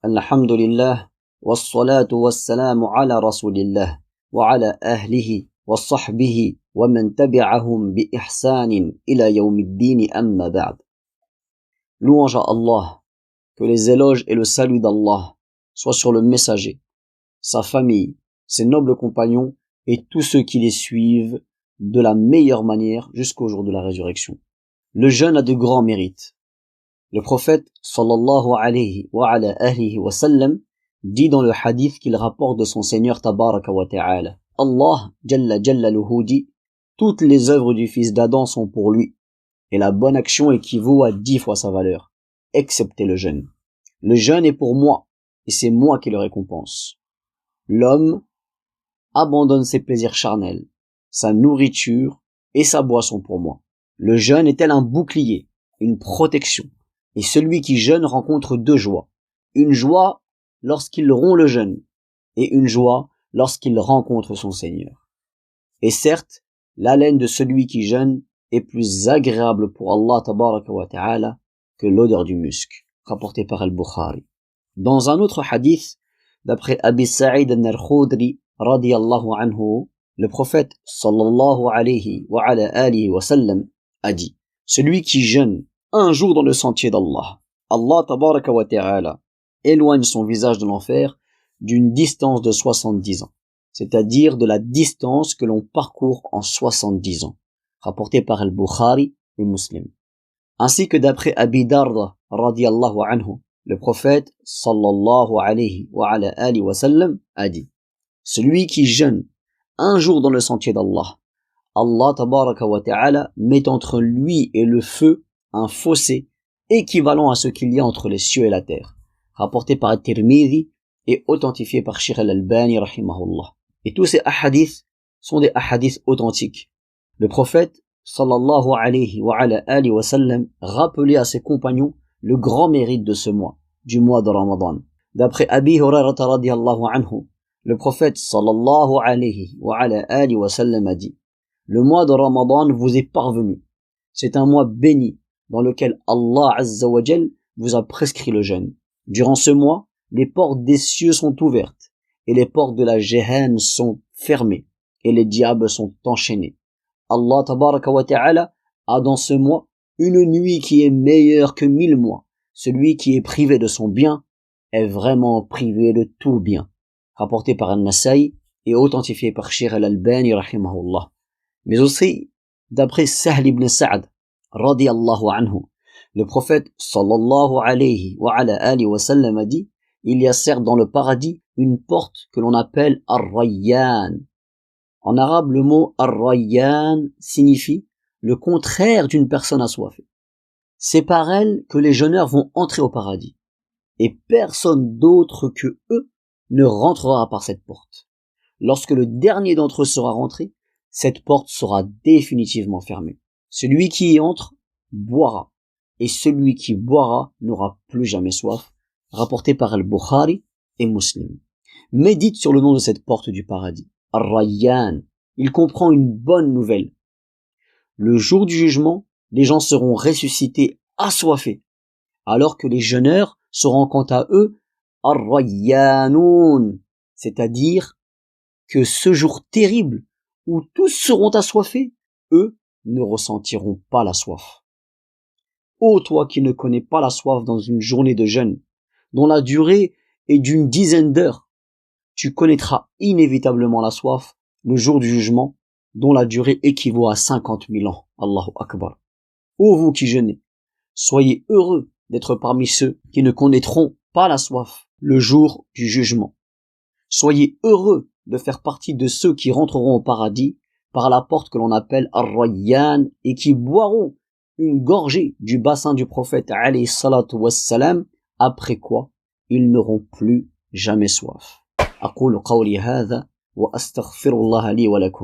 الحمد لله والصلاة والسلام على رسول الله وعلى أهله وصحبه ومن تبعهم بإحسان إلى يوم الدين أما بعد. Louange à Allah, que les éloges et le salut d'Allah soient sur le messager, sa famille, ses nobles compagnons et tous ceux qui les suivent de la meilleure manière jusqu'au jour de la résurrection. Le jeûne a de grands mérites. Le prophète sallallahu alayhi wa sallam dit dans le hadith qu'il rapporte de son Seigneur tabaraka wa ta'ala: Allah jalla jalaluhu dit: toutes les œuvres du fils d'Adam sont pour lui, et la bonne action équivaut à 10 fois sa valeur, excepté le jeûne. Le jeûne est pour moi, et c'est moi qui le récompense. L'homme abandonne ses plaisirs charnels, sa nourriture et sa boisson pour moi. Le jeûne est tel un bouclier, une protection. Et celui qui jeûne rencontre deux joies. Une joie lorsqu'il rompt le jeûne, et une joie lorsqu'il rencontre son Seigneur. Et certes, l'haleine de celui qui jeûne est plus agréable pour Allah tabaraka wa ta'ala que l'odeur du musc, rapporté par Al-Bukhari. Dans un autre hadith, d'après Abi Sa'id al-Khudri radiyallahu anhu, le prophète sallallahu alayhi wa sallam a dit: celui qui jeûne un jour dans le sentier d'Allah, Allah tabaraka wa ta'ala éloigne son visage de l'enfer d'une distance de 70 ans, c'est-à-dire de la distance que l'on parcourt en 70 ans, rapporté par Al-Bukhari et Muslim. Ainsi que d'après Abi Darda radiyallahu anhu, le prophète sallallahu alayhi wa sallam a dit: celui qui jeûne un jour dans le sentier d'Allah, Allah tabaraka wa ta'ala met entre lui et le feu un fossé équivalent à ce qu'il y a entre les cieux et la terre, rapporté par At-Tirmidhi et authentifié par Sheikh Al-Albani rahimahullah. Et tous ces ahadiths sont des ahadiths authentiques. Le prophète sallallahu alayhi wa sallam rappelait à ses compagnons le grand mérite de ce mois, du mois de Ramadan. D'après Abi Hurairah radiyallahu anhu, le prophète sallallahu alayhi wa sallam a dit: le mois de Ramadan vous est parvenu. C'est un mois béni dans lequel Allah Azza wa Jal vous a prescrit le jeûne. Durant ce mois, les portes des cieux sont ouvertes et les portes de la Jahannam sont fermées et les diables sont enchaînés. Allah tabaraka wa ta'ala a dans ce mois une nuit qui est meilleure que 1000 mois. Celui qui est privé de son bien est vraiment privé de tout bien. Rapporté par An-Nasa'i et authentifié par Sheikh Al-Albani rahimahullah. Mais aussi d'après Sahl ibn Sa'd radiyallahu anhu, le prophète sallallahu alayhi wa sallam a dit: il y a certes dans le paradis une porte que l'on appelle Ar-Rayyan. En arabe, le mot Ar-Rayyan signifie le contraire d'une personne assoiffée. C'est par elle que les jeûneurs vont entrer au paradis, et personne d'autre que eux ne rentrera par cette porte. Lorsque le dernier d'entre eux sera rentré, cette porte sera définitivement fermée. Celui qui y entre boira, et celui qui boira n'aura plus jamais soif, rapporté par Al-Bukhari et Muslim. Médite sur le nom de cette porte du paradis, Ar-Rayyan. Il comprend une bonne nouvelle. Le jour du jugement, les gens seront ressuscités assoiffés, alors que les jeûneurs seront quant à eux Ar-Rayyanoun, c'est-à-dire que ce jour terrible où tous seront assoiffés, eux ne ressentiront pas la soif. Ô toi qui ne connais pas la soif dans une journée de jeûne, dont la durée est d'une dizaine d'heures, tu connaîtras inévitablement la soif le jour du jugement, dont la durée équivaut à 50 000 ans. Allahu Akbar. Ô vous qui jeûnez, soyez heureux d'être parmi ceux qui ne connaîtront pas la soif le jour du jugement. Soyez heureux de faire partie de ceux qui rentreront au paradis par la porte que l'on appelle Ar-Rayyan et qui boiront une gorgée du bassin du prophète alayhi salatu wassalam, après quoi ils n'auront plus jamais soif. أقول قولي هذا وأستغفر الله لي ولكم.